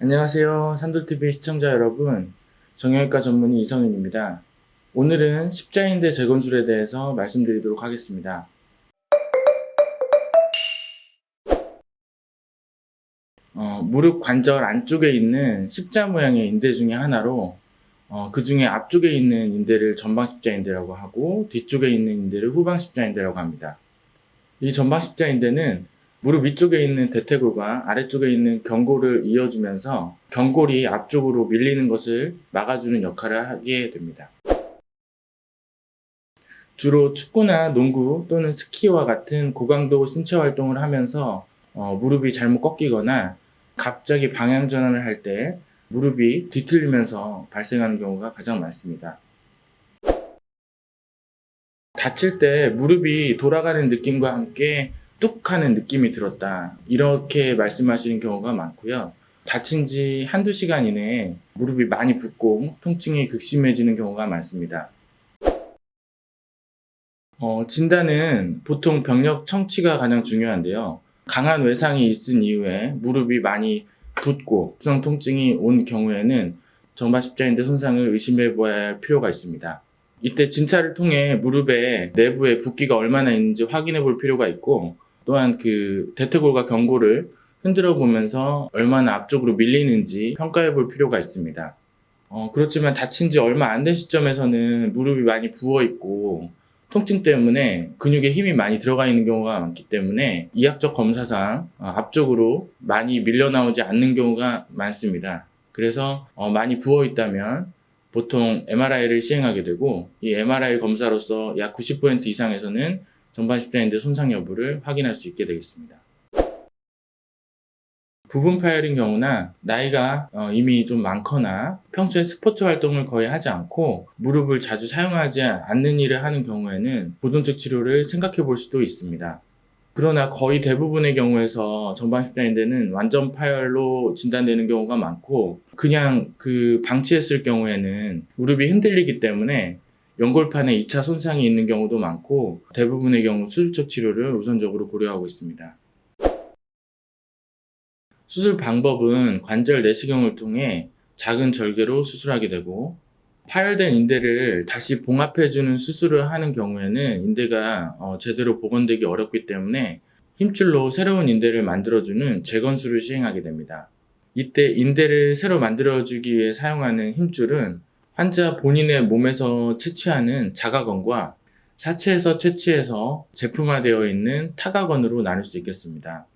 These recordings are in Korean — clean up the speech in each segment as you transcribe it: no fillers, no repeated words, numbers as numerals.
안녕하세요. 산돌TV 시청자 여러분. 정형외과 전문의 이성윤입니다. 오늘은 십자인대 재건술에 대해서 말씀드리도록 하겠습니다. 무릎 관절 안쪽에 있는 십자 모양의 인대 중에 하나로 그 중에 앞쪽에 있는 인대를 전방십자인대라고 하고 뒤쪽에 있는 인대를 후방십자인대라고 합니다. 이 전방십자인대는 무릎 위쪽에 있는 대퇴골과 아래쪽에 있는 경골을 이어주면서 경골이 앞쪽으로 밀리는 것을 막아주는 역할을 하게 됩니다. 주로 축구나 농구 또는 스키와 같은 고강도 신체 활동을 하면서 무릎이 잘못 꺾이거나 갑자기 방향 전환을 할 때 무릎이 뒤틀리면서 발생하는 경우가 가장 많습니다. 다칠 때 무릎이 돌아가는 느낌과 함께 뚝 하는 느낌이 들었다, 이렇게 말씀하시는 경우가 많고요. 다친 지 한두 시간 이내에 무릎이 많이 붓고 통증이 극심해지는 경우가 많습니다. 진단은 보통 병력 청취가 가장 중요한데요. 강한 외상이 있은 이후에 무릎이 많이 붓고 급성 통증이 온 경우에는 전방십자인대 손상을 의심해 보아야 할 필요가 있습니다. 이때 진찰을 통해 무릎의 내부에 붓기가 얼마나 있는지 확인해 볼 필요가 있고, 또한 그 대퇴골과 경골을 흔들어 보면서 얼마나 앞쪽으로 밀리는지 평가해 볼 필요가 있습니다. 그렇지만 다친 지 얼마 안 된 시점에서는 무릎이 많이 부어 있고 통증 때문에 근육에 힘이 많이 들어가 있는 경우가 많기 때문에 이학적 검사상 앞쪽으로 많이 밀려 나오지 않는 경우가 많습니다. 그래서 많이 부어 있다면 보통 MRI를 시행하게 되고, 이 MRI 검사로서 약 90% 이상에서는 전방십자인대 손상 여부를 확인할 수 있게 되겠습니다. 부분 파열인 경우나 나이가 이미 좀 많거나 평소에 스포츠 활동을 거의 하지 않고 무릎을 자주 사용하지 않는 일을 하는 경우에는 보존적 치료를 생각해 볼 수도 있습니다. 그러나 거의 대부분의 경우에서 전방십자인대는 완전 파열로 진단되는 경우가 많고, 그냥 방치했을 경우에는 무릎이 흔들리기 때문에 연골판에 2차 손상이 있는 경우도 많고, 대부분의 경우 수술적 치료를 우선적으로 고려하고 있습니다. 수술 방법은 관절 내시경을 통해 작은 절개로 수술하게 되고, 파열된 인대를 다시 봉합해주는 수술을 하는 경우에는 인대가 제대로 복원되기 어렵기 때문에 힘줄로 새로운 인대를 만들어주는 재건술을 시행하게 됩니다. 이때 인대를 새로 만들어주기 위해 사용하는 힘줄은 환자 본인의 몸에서 채취하는 자가건과 사체에서 채취해서 제품화되어 있는 타가건으로 나눌 수 있겠습니다.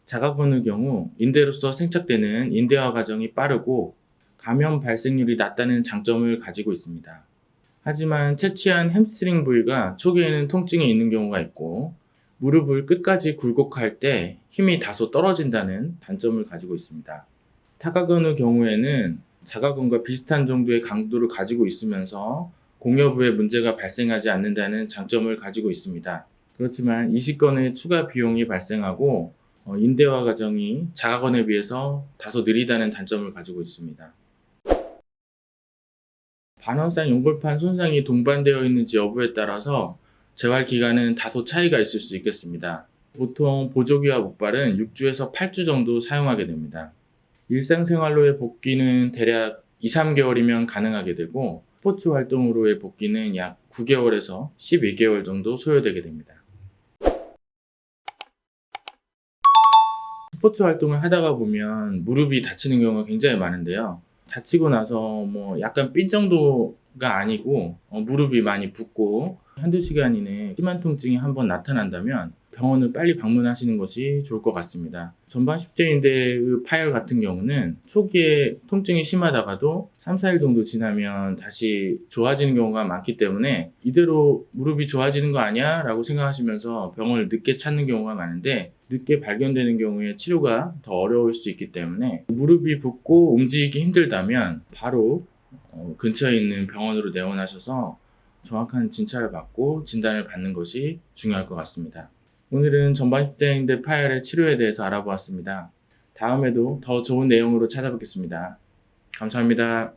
자가건의 경우 인대로서 생착되는 인대화 과정이 빠르고 감염 발생률이 낮다는 장점을 가지고 있습니다. 하지만 채취한 햄스트링 부위가 초기에는 통증이 있는 경우가 있고, 무릎을 끝까지 굴곡할 때 힘이 다소 떨어진다는 단점을 가지고 있습니다. 타가건의 경우에는 자가건과 비슷한 정도의 강도를 가지고 있으면서 공여부에 문제가 발생하지 않는다는 장점을 가지고 있습니다. 그렇지만 이식건의 추가 비용이 발생하고 인대화 과정이 자가건에 비해서 다소 느리다는 단점을 가지고 있습니다. 반원상 연골판 손상이 동반되어 있는지 여부에 따라서 재활 기간은 다소 차이가 있을 수 있겠습니다. 보통 보조기와 목발은 6주에서 8주 정도 사용하게 됩니다. 일상생활로의 복귀는 대략 2-3개월이면 가능하게 되고, 스포츠 활동으로의 복귀는 약 9개월에서 12개월 정도 소요되게 됩니다. 스포츠 활동을 하다가 보면 무릎이 다치는 경우가 굉장히 많은데요. 다치고 나서 약간 삔 정도가 아니고 무릎이 많이 붓고 한두 시간 이내에 심한 통증이 한번 나타난다면 병원을 빨리 방문하시는 것이 좋을 것 같습니다. 전방십자인대의 파열 같은 경우는 초기에 통증이 심하다가도 3-4일 정도 지나면 다시 좋아지는 경우가 많기 때문에 이대로 무릎이 좋아지는 거 아니야? 라고 생각하시면서 병원을 늦게 찾는 경우가 많은데, 늦게 발견되는 경우에 치료가 더 어려울 수 있기 때문에 무릎이 붓고 움직이기 힘들다면 바로 근처에 있는 병원으로 내원하셔서 정확한 진찰을 받고 진단을 받는 것이 중요할 것 같습니다. 오늘은 전방십자인대 파열의 치료에 대해서 알아보았습니다. 다음에도 더 좋은 내용으로 찾아뵙겠습니다. 감사합니다.